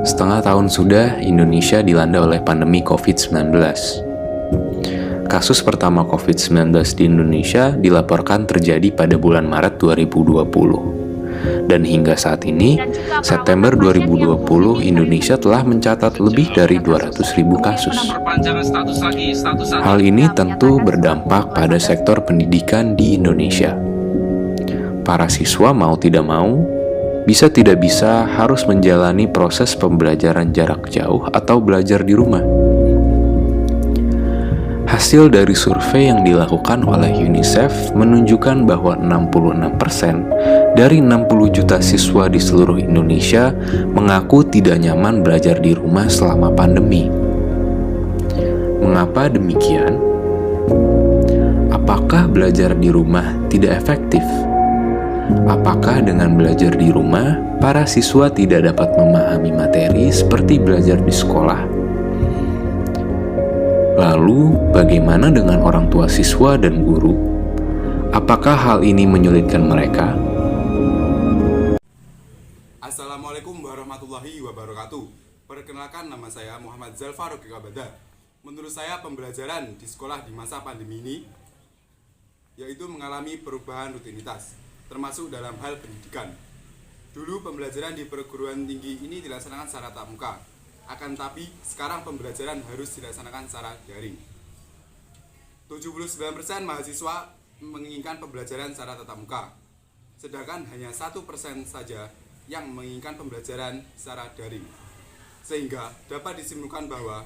Setengah tahun sudah Indonesia dilanda oleh pandemi COVID-19. Kasus pertama COVID-19 di Indonesia dilaporkan terjadi pada bulan Maret 2020. Dan hingga saat ini, September 2020, Indonesia telah mencatat lebih dari 200.000 kasus. Hal ini tentu berdampak pada sektor pendidikan di Indonesia. Para siswa mau tidak mau, bisa tidak bisa harus menjalani proses pembelajaran jarak jauh atau belajar di rumah. Hasil dari survei yang dilakukan oleh UNICEF menunjukkan bahwa 66% dari 60 juta siswa di seluruh Indonesia mengaku tidak nyaman belajar di rumah selama pandemi. Mengapa demikian? Apakah belajar di rumah tidak efektif? Apakah dengan belajar di rumah, para siswa tidak dapat memahami materi seperti belajar di sekolah? Lalu, bagaimana dengan orang tua siswa dan guru? Apakah hal ini menyulitkan mereka? Assalamualaikum warahmatullahi wabarakatuh. Perkenalkan, nama saya Muhammad Zalfa Roki Kabada. Menurut saya, pembelajaran di sekolah di masa pandemi ini yaitu mengalami perubahan rutinitas, termasuk dalam hal pendidikan. Dulu pembelajaran di perguruan tinggi ini dilaksanakan secara tatap muka, akan tapi sekarang pembelajaran harus dilaksanakan secara daring. 79% mahasiswa menginginkan pembelajaran secara tatap muka, sedangkan hanya 1% saja yang menginginkan pembelajaran secara daring. Sehingga dapat disimpulkan bahwa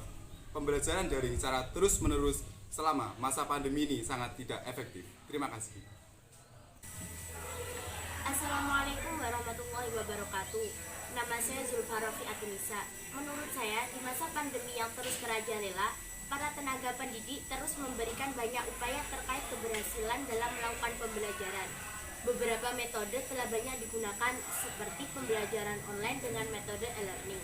pembelajaran daring secara terus-menerus selama masa pandemi ini sangat tidak efektif. Terima kasih. Assalamualaikum warahmatullahi wabarakatuh. Nama saya Zulfa Rofiatunisa. Menurut saya, di masa pandemi yang terus merajalela, para tenaga pendidik terus memberikan banyak upaya terkait keberhasilan dalam melakukan pembelajaran. Beberapa metode telah banyak digunakan, seperti pembelajaran online dengan metode e-learning.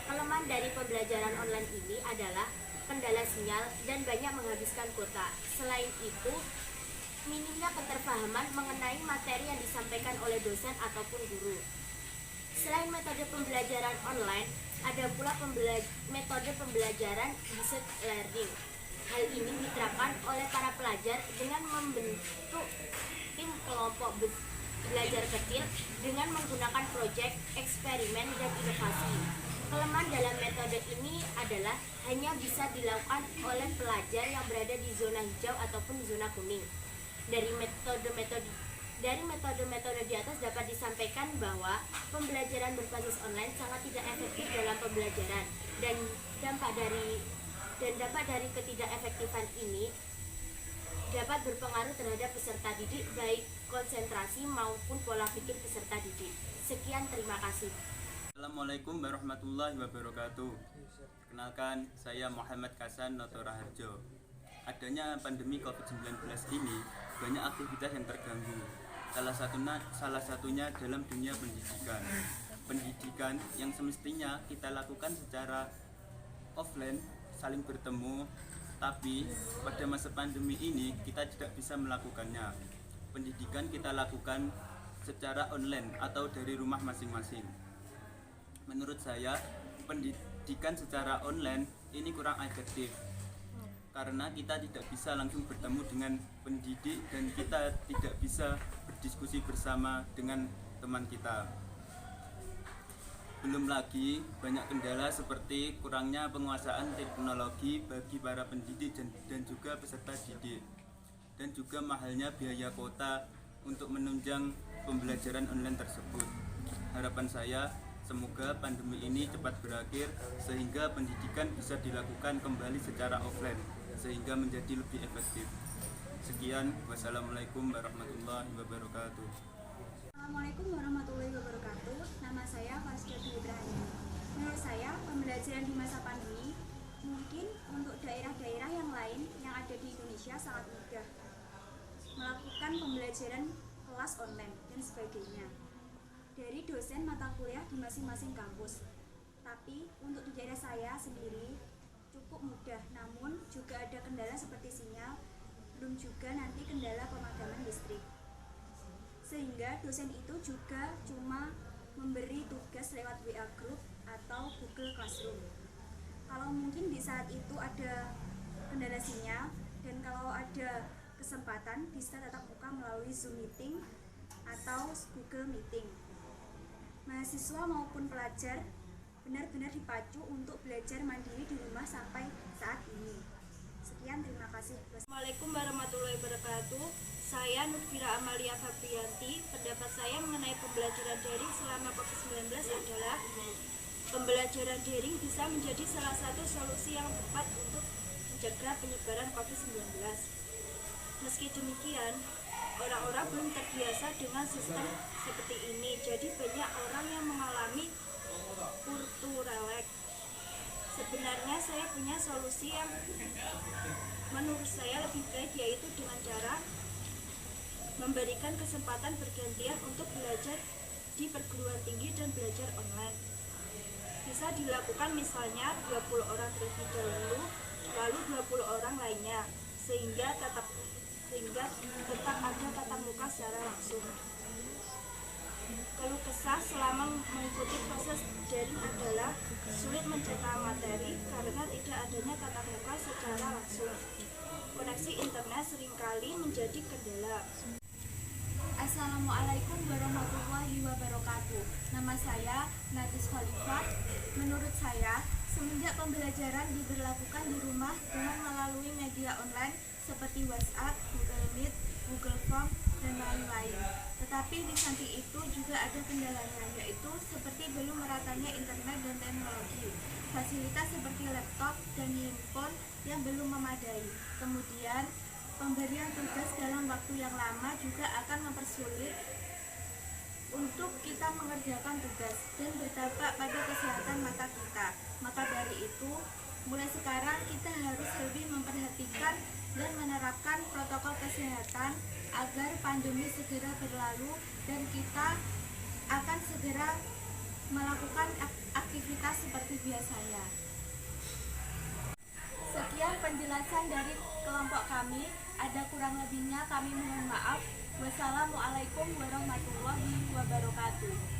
Kelemahan dari pembelajaran online ini adalah kendala sinyal dan banyak menghabiskan kuota. Selain itu, minimnya keterpahaman mengenai materi yang disampaikan oleh dosen ataupun guru. Selain metode pembelajaran online, ada pula metode pembelajaran distance learning. Hal ini diterapkan oleh para pelajar dengan membentuk tim kelompok belajar kecil dengan menggunakan proyek, eksperimen, dan inovasi. Kelemahan dalam metode ini adalah hanya bisa dilakukan oleh pelajar yang berada di zona hijau ataupun zona kuning. Dari metode-metode di atas dapat disampaikan bahwa pembelajaran berbasis online sangat tidak efektif dalam pembelajaran, dan dampak dari ketidakefektifan ini dapat berpengaruh terhadap peserta didik, baik konsentrasi maupun pola pikir peserta didik. Sekian, terima kasih. Assalamualaikum warahmatullahi wabarakatuh. Kenalkan, saya Muhammad Kasan Notora Harjo. Adanya pandemi COVID-19 ini, banyak aktivitas yang terganggu. Salah satunya dalam dunia pendidikan. Pendidikan yang semestinya kita lakukan secara offline, saling bertemu, tapi pada masa pandemi ini kita tidak bisa melakukannya. Pendidikan kita lakukan secara online atau dari rumah masing-masing. Menurut saya, pendidikan secara online ini kurang efektif, karena kita tidak bisa langsung bertemu dengan pendidik dan kita tidak bisa berdiskusi bersama dengan teman kita. Belum lagi banyak kendala seperti kurangnya penguasaan teknologi bagi para pendidik dan juga peserta didik, dan juga mahalnya biaya kuota untuk menunjang pembelajaran online tersebut. Harapan saya, semoga pandemi ini cepat berakhir sehingga pendidikan bisa dilakukan kembali secara offline sehingga menjadi lebih efektif. Sekian, wassalamualaikum warahmatullahi wabarakatuh. Assalamualaikum warahmatullahi wabarakatuh. Nama saya Faskia Ibrahim. Menurut saya, pembelajaran di masa pandemi mungkin untuk daerah-daerah yang lain yang ada di Indonesia sangat mudah melakukan pembelajaran kelas online dan sebagainya dari dosen mata kuliah di masing-masing kampus. Tapi untuk di daerah saya sendiri cukup mudah, namun juga ada kendala seperti sinyal, belum juga nanti kendala pemadaman listrik. sehingga dosen itu juga cuma memberi tugas lewat WA Group atau Google Classroom. Kalau mungkin di saat itu ada kendala sinyal, dan kalau ada kesempatan bisa tatap muka melalui Zoom Meeting atau Google Meeting. Mahasiswa maupun pelajar benar-benar dipacu untuk belajar mandiri di rumah sampai saat ini. Sekian, terima kasih. Assalamualaikum warahmatullahi wabarakatuh. Saya Nurfira Amalia Fabrianti. Pendapat saya mengenai pembelajaran daring selama COVID-19 adalah pembelajaran daring bisa menjadi salah satu solusi yang tepat untuk mencegah penyebaran COVID-19. Meski demikian, orang-orang belum terbiasa dengan sistem seperti ini. Jadi banyak orang yang mengalami kulturelek. Sebenarnya saya punya solusi yang menurut saya lebih baik, yaitu dengan cara memberikan kesempatan bergantian untuk belajar di perguruan tinggi dan belajar online. Bisa dilakukan misalnya 20 orang terlebih dahulu, lalu 20 orang lainnya, sehingga tetap ada tatap muka secara langsung. Keluh kesah selama mengikuti proses daring adalah sulit mencetak materi karena tidak adanya tatap muka secara langsung. Koneksi internet seringkali menjadi kendala. Assalamualaikum warahmatullahi wabarakatuh. Nama saya Natis Khalifah. Menurut saya, semenjak pembelajaran diberlakukan di rumah dengan melalui media online seperti WhatsApp, Google Meet, Google Form, dan lain-lain. Tetapi di samping itu juga ada kendalanya, yaitu seperti belum meratanya internet dan teknologi, fasilitas seperti laptop dan handphone yang belum memadai. Kemudian, pemberian tugas dalam waktu yang lama juga akan mempersulit untuk kita mengerjakan tugas dan berdampak pada kesehatan mata kita. Maka dari itu, mulai sekarang kita harus lebih memperhatikan dan menerapkan protokol kesehatan agar pandemi segera berlalu dan kita akan segera melakukan aktivitas seperti biasanya. Sekian penjelasan dari kelompok kami. Ada kurang lebihnya kami mohon maaf. Wassalamualaikum warahmatullahi wabarakatuh.